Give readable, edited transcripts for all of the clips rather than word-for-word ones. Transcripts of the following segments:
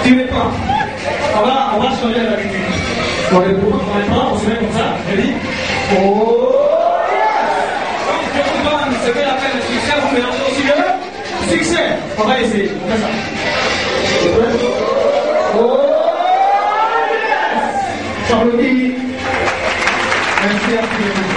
Tu veux pas? On va changer l'habitude. On se met comme ça. Je dis, oh yes! Je vous donne ce que j'appelle le succès, vous mélangez aussi le succès. On va essayer. On fait ça. Oh yes! J'applaudis. Merci à tous.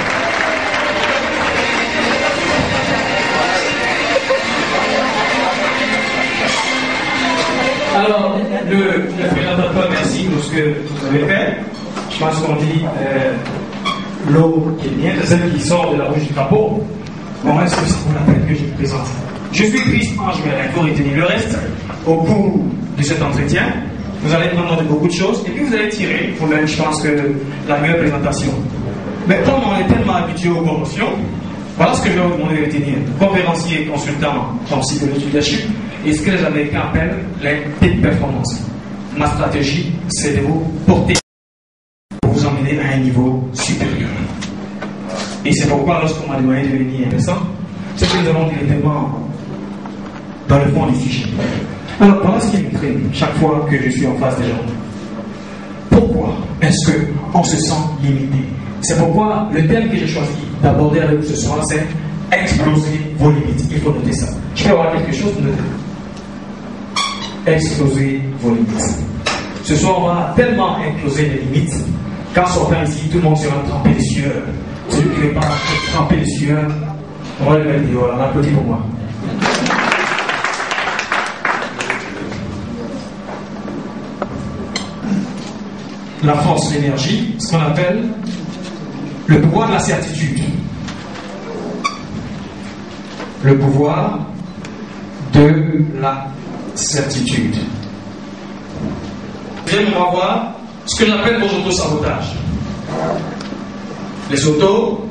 Alors, le présentateur, merci pour ce que vous avez fait. Je pense qu'on dit l'eau qui est bien, c'est celle qui sort de la bouche du capot. Bon, est-ce que ça vaut la peine que je vous présente? Je suis Christ Ange Merlin, il faut retenir le reste. Au cours de cet entretien, vous allez prendre de beaucoup de choses et puis vous allez tirer vous-même, je pense, que la meilleure présentation. Mais comme on est tellement habitué aux promotions, voilà ce que je vais vous demander de retenir. Conférencier, consultant en psychologie leadership, et ce que les Américains appellent les peak performance. Ma stratégie, c'est de vous porter pour vous emmener à un niveau supérieur. Et c'est pourquoi, lorsqu'on m'a demandé de venir intéressant, c'est que nous allons directement dans le fond du sujet. Alors, voilà ce qui m'intrigue chaque fois que je suis en face des gens. Pourquoi est-ce qu'on se sent limité? C'est pourquoi le thème que j'ai choisi d'aborder avec vous ce soir, c'est exploser vos limites. Il faut noter ça. Je vais avoir quelque chose de noter. Exploser vos limites. Ce soir, on va tellement exploser les limites qu'en sortant ici, tout le monde sera trempé de sueur. Celui qui n'est pas trempé de sueur, on va le mettre dehors. On applaudit pour moi. La force, l'énergie, ce qu'on appelle le pouvoir de la certitude. Le pouvoir de la certitude. Deuxième, on va voir ce que j'appelle vos autosabotages. Les auto-sabotages.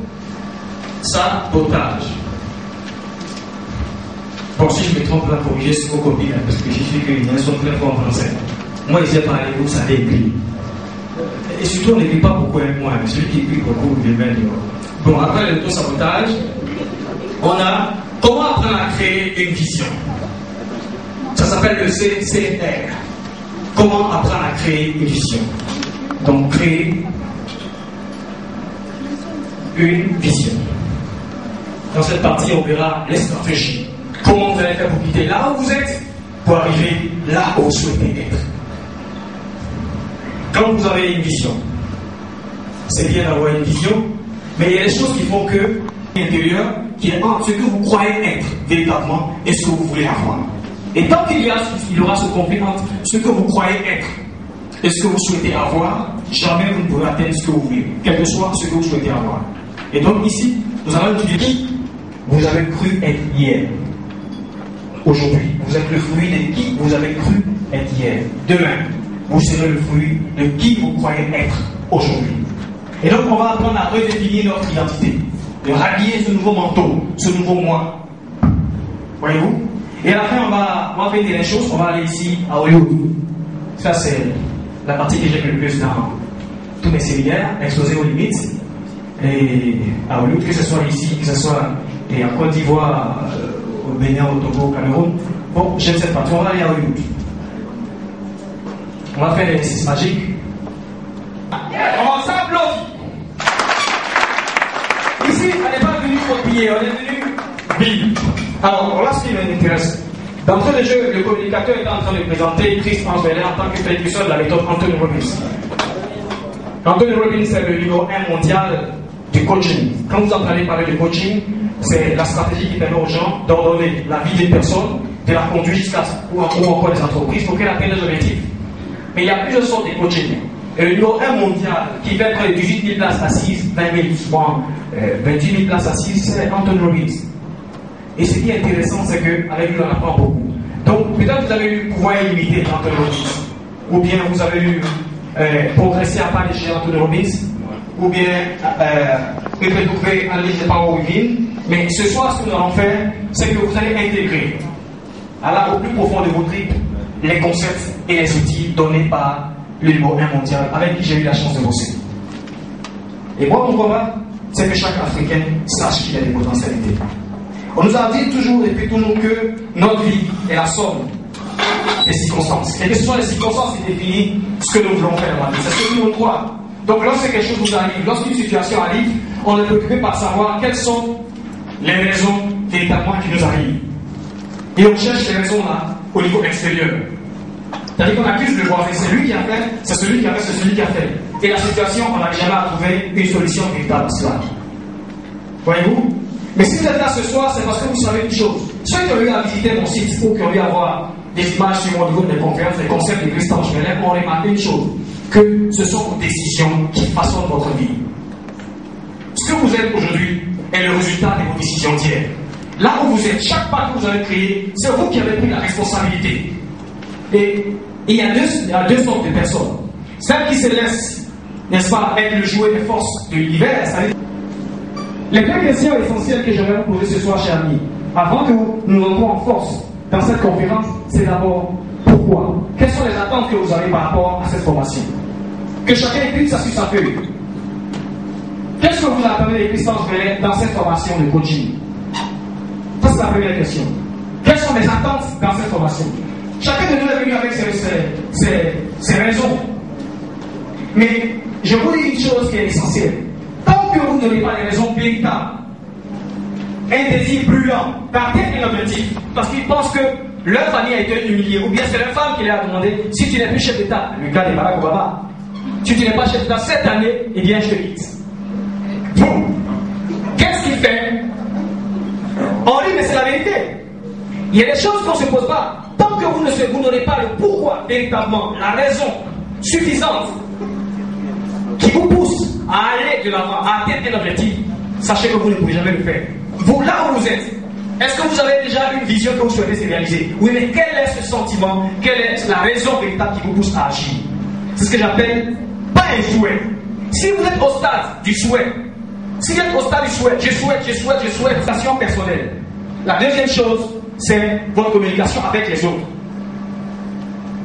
Bon, si je me trompe, là, corriger ce vos copines, parce que j'ai fait qu'ils sont très forts en français. Moi, ils aiment parler, vous savez écrire. Et surtout, on n'écrit pas beaucoup avec moi, mais celui qui écrit beaucoup, il est bien. Bon, après l'auto-sabotage, on a comment apprendre à créer une vision. Ça s'appelle le CCR. Comment apprendre à créer une vision. Donc, créer une vision. Dans cette partie, on verra les stratégies. Comment vous allez faire pour quitter là où vous êtes pour arriver là où vous souhaitez être. Quand vous avez une vision, c'est bien d'avoir une vision, mais il y a des choses qui font que l'intérieur, qui est entre ce que vous croyez être véritablement et ce que vous voulez avoir. Et tant qu'il y aura ce conflit entre ce que vous croyez être et ce que vous souhaitez avoir, jamais vous ne pourrez atteindre ce que vous voulez, quel que soit ce que vous souhaitez avoir. Et donc ici, nous allons étudier qui vous avez cru être hier. Aujourd'hui, vous êtes le fruit de qui vous avez cru être hier. Demain, vous serez le fruit de qui vous croyez être aujourd'hui. Et donc, on va apprendre à redéfinir notre identité, de rhabiller ce nouveau manteau, ce nouveau moi. Voyez-vous? Et à la fin, on va faire des choses. On va aller ici à Hollywood. Ça, c'est la partie que j'aime le plus dans tous mes séminaires, exploser aux limites. Et à Hollywood, que ce soit ici, que ce soit et en Côte d'Ivoire, au Bénin, au Togo, au Cameroun. Bon, j'aime cette partie. On va aller à Hollywood. On va faire l'exercice magique. On s'applaudit. Ici, on n'est pas venu copier, on est venu vivre. Alors, voilà ce qui m'intéresse. D'entrée de jeu, le communicateur est en train de présenter Christ Ange Merlin en tant que précurseur de la méthode Anthony Robbins. Anthony Robbins, c'est le numéro 1 mondial du coaching. Quand vous entendez parler de coaching, c'est la stratégie qui permet aux gens d'ordonner la vie des personnes, de la conduire jusqu'à ou encore des entreprises pour qu'elles atteignent leurs objectifs. Mais il y a plusieurs sortes de coaching. Et le numéro 1 mondial, qui fait près de 18 000 places assises, 20 000, souvent 28 000 places assises, c'est Anthony Robbins. Et ce qui est intéressant, c'est qu'avec lui, on apprend beaucoup. Donc, peut-être vous avez eu pouvoir illimité Anthony Robbins, ou bien vous avez eu progresser à pas chez Anthony Robbins, ou bien retrouver en ligne de Power Within. Mais ce soir, ce que nous allons faire, c'est que vous allez intégrer au plus profond de vos tripes les concepts et les outils donnés par le numéro 1 mondial avec qui j'ai eu la chance de bosser. Et moi, mon combat, c'est que chaque Africain sache qu'il a des potentialités. On nous a dit toujours, depuis toujours, que notre vie est la somme les circonstances. Et que ce sont les circonstances qui définissent ce que nous voulons faire dans la vie. C'est ce que nous voulons croire. Donc lorsque quelque chose nous arrive, lorsqu'une situation arrive, on est préoccupé par savoir quelles sont les raisons véritablement qui nous arrivent. Et on cherche ces raisons-là au niveau extérieur. C'est-à-dire qu'on accuse le voisin, c'est lui qui a fait, c'est celui qui a fait, c'est celui qui a fait. Et la situation, on n'a jamais à trouver une solution véritable à cela. Voyez-vous? Mais si vous êtes là ce soir, c'est parce que vous savez une chose. Ceux qui ont eu à visiter mon site ou qui ont eu à voir des images sur mon niveau des conférences, des concepts de Christ Ange-Mélève, ont remarqué une chose, que ce sont vos décisions qui façonnent votre vie. Ce que vous êtes aujourd'hui est le résultat de vos décisions d'hier. Là où vous êtes, chaque pas que vous avez créé, c'est vous qui avez pris la responsabilité. Et il y a deux sortes de personnes. Celles qui se laissent, n'est-ce pas, être le jouet des forces de l'univers. Les deux questions essentielles que j'aimerais vous poser ce soir, chers amis, avant que nous entrons en force dans cette conférence, c'est d'abord pourquoi? Quelles sont les attentes que vous avez par rapport à cette formation? Que chacun écrive ça sur sa feuille. Qu'est-ce que vous attendez des puissances dans cette formation de coaching? Ça, c'est la première question. Quelles sont les attentes dans cette formation? Chacun de nous est venu avec ses raisons. Mais je vous dis une chose qui est essentielle. Tant que vous n'avez pas les raisons véritables, un désir brûlant d'atteindre un objectif, parce qu'ils pensent que leur famille a été humiliée, ou bien c'est leur femme qui leur a demandé, si tu n'es plus chef d'État, le cas des Barack Obama, si tu n'es pas chef d'État cette année, eh bien je te quitte. Bon, qu'est-ce qu'il fait? On dit, mais c'est la vérité. Il y a des choses qu'on ne se pose pas. Tant que vous n'aurez pas le pourquoi véritablement, la raison suffisante qui vous pousse à aller de l'avant, à atteindre un objectif, sachez que vous ne pouvez jamais le faire. Vous, là où vous êtes, est-ce que vous avez déjà une vision que vous souhaitez se réaliser? Oui, mais quel est ce sentiment? Quelle est la raison véritable qui vous pousse à agir? C'est ce que j'appelle pas un souhait. Si vous êtes au stade du souhait, si vous êtes au stade du souhait, je souhaite, passion personnelle. La deuxième chose, c'est votre communication avec les autres.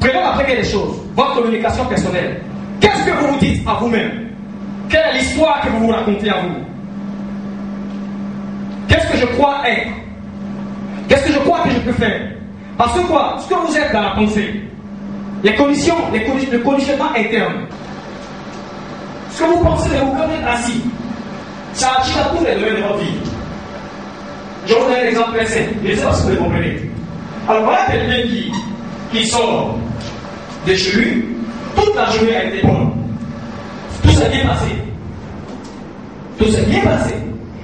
Prenons la première des choses, votre communication personnelle. Qu'est-ce que vous vous dites à vous-même? Quelle est l'histoire que vous vous racontez à vous? Qu'est-ce que je crois être? Qu'est-ce que je crois que je peux faire? Parce que quoi? Ce que vous êtes dans la pensée, les conditions, le conditionnement interne, ce que vous pensez de vous quand vous êtes assis, ça agit dans tous les domaines de votre vie. Je vous donne un exemple très simple, je ne sais pas si vous le comprenez. Alors voilà quelqu'un qui sort de chez lui, toute la journée a été bonne. Tout s'est bien passé. Tout s'est bien passé.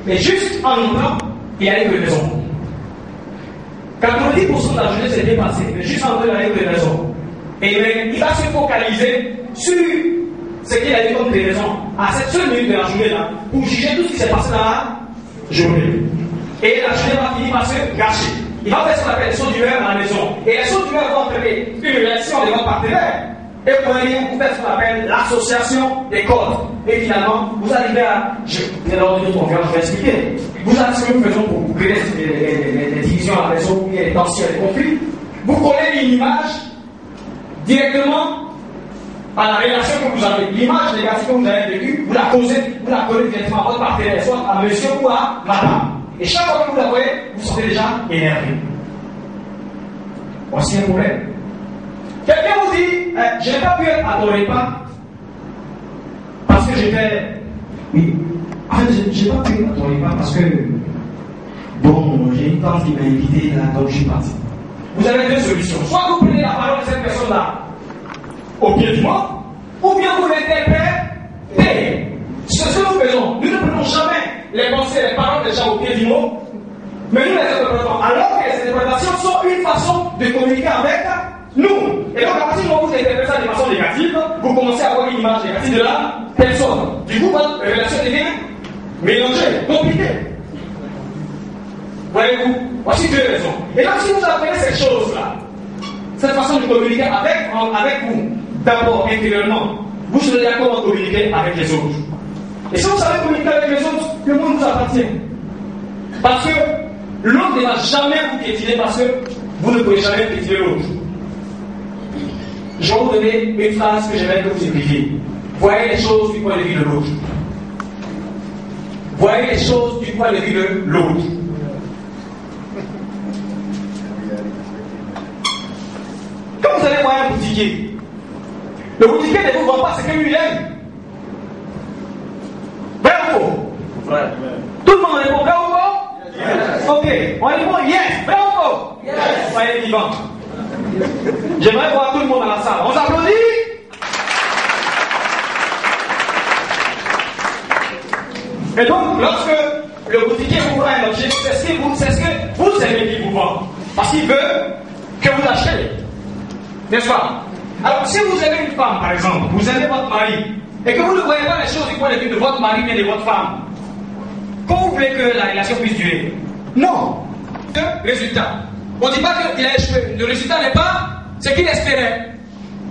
Mais juste en entrant, il arrive une raison. 90% de la journée s'est bien passé, mais juste en entrant, il arrive une raison. Et il va se focaliser sur ce qu'il a dit comme des raisons à cette seule minute de la journée là, pour juger tout ce qui s'est passé dans la journée. Et la journée va finir par se gâcher. Il va faire ce qu'on appelle les sauts d'humeur à la maison. Et les sauts d'humeur vont entraîner une réaction de votre partenaire. Et vous faites ce qu'on appelle l'association des codes. Et finalement, vous arrivez à. Lors de notre conférence, je vais expliquer. Vous avez ce que nous faisons pour créer les divisions à la maison, les tensions, les conflits. Vous collez une image directement à la relation que vous avez. L'image négative que vous avez vécue, vous la collez directement à votre partenaire, soit à monsieur ou à madame. Et chaque fois que vous la voyez, vous sentez déjà énervé. Voici un problème. Quelqu'un vous dit, je n'ai pas pu être à ton repas parce que j'étais. Oui. En fait, je n'ai pas pu être à ton repas parce que. Bon, j'ai une tante qui m'a invité là, donc je suis parti. Vous avez deux solutions. Soit vous prenez la parole de cette personne-là au pied du mort, ou bien vous l'interprétez. C'est ce que nous faisons. Nous ne prenons jamais les pensées, les paroles des gens au pied du mot, mais nous les interprétons. Alors que les interprétations sont une façon de communiquer avec nous. Et donc, à partir du moment où vous interprétez ça de façon négative, vous commencez à avoir une image négative de la personne. Du coup, votre relation devient mélangée, compliquée. Voyez-vous? Voici deux raisons. Et donc, si vous apprenez cette chose-là, cette façon de communiquer avec vous, d'abord intérieurement, vous serez d'accord à communiquer avec les autres. Et si vous savez communiquer avec les autres, le monde vous appartient. Parce que l'autre ne va jamais vous piétiner parce que vous ne pouvez jamais piétiner l'autre. Je vais vous donner une phrase que j'aimerais que vous écriviez. Voyez les choses du point de vue de l'autre. Voyez les choses du point de vue de l'autre. allez voir un boutiquier. Le boutiquier ne vous vend pas ce que lui aime. Vrai ou faux? Vrai. Tout le monde répond vrai ou faux? Yes. Ok, on répond yes. Vrai ou faux? Yes. Soyez vivants. J'aimerais voir tout le monde dans la salle. On s'applaudit? Et donc, lorsque le boutiquier vous vend un objet, c'est ce que vous aimez qu'il vous vend. Parce qu'il veut que vous achetiez. N'est-ce pas? Alors, si vous aimez une femme, par exemple, vous aimez votre mari, et que vous ne voyez pas les choses du point de vue de votre mari mais de votre femme, comment vous voulez que la relation puisse durer? Non. Le résultat. On ne dit pas qu'il a échoué. Le résultat n'est pas ce qu'il espérait.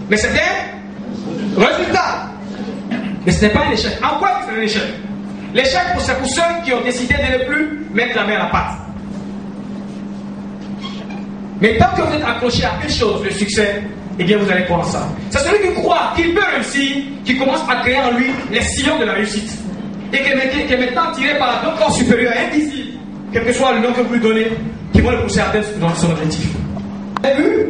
Mais c'était un résultat. Mais ce n'est pas un échec. En quoi c'est un échec? L'échec, c'est pour ceux qui ont décidé de ne plus mettre la main à la pâte. Mais tant que vous êtes accroché à une chose, le succès, eh bien vous allez croire ça. C'est celui qui croit qu'il peut réussir, qui commence à créer en lui les sillons de la réussite. Et qui est maintenant tiré par d'autres corps supérieurs invisibles, quel que soit le nom que vous lui donnez, qui vont le pousser à atteindre son objectif. Vous avez vu?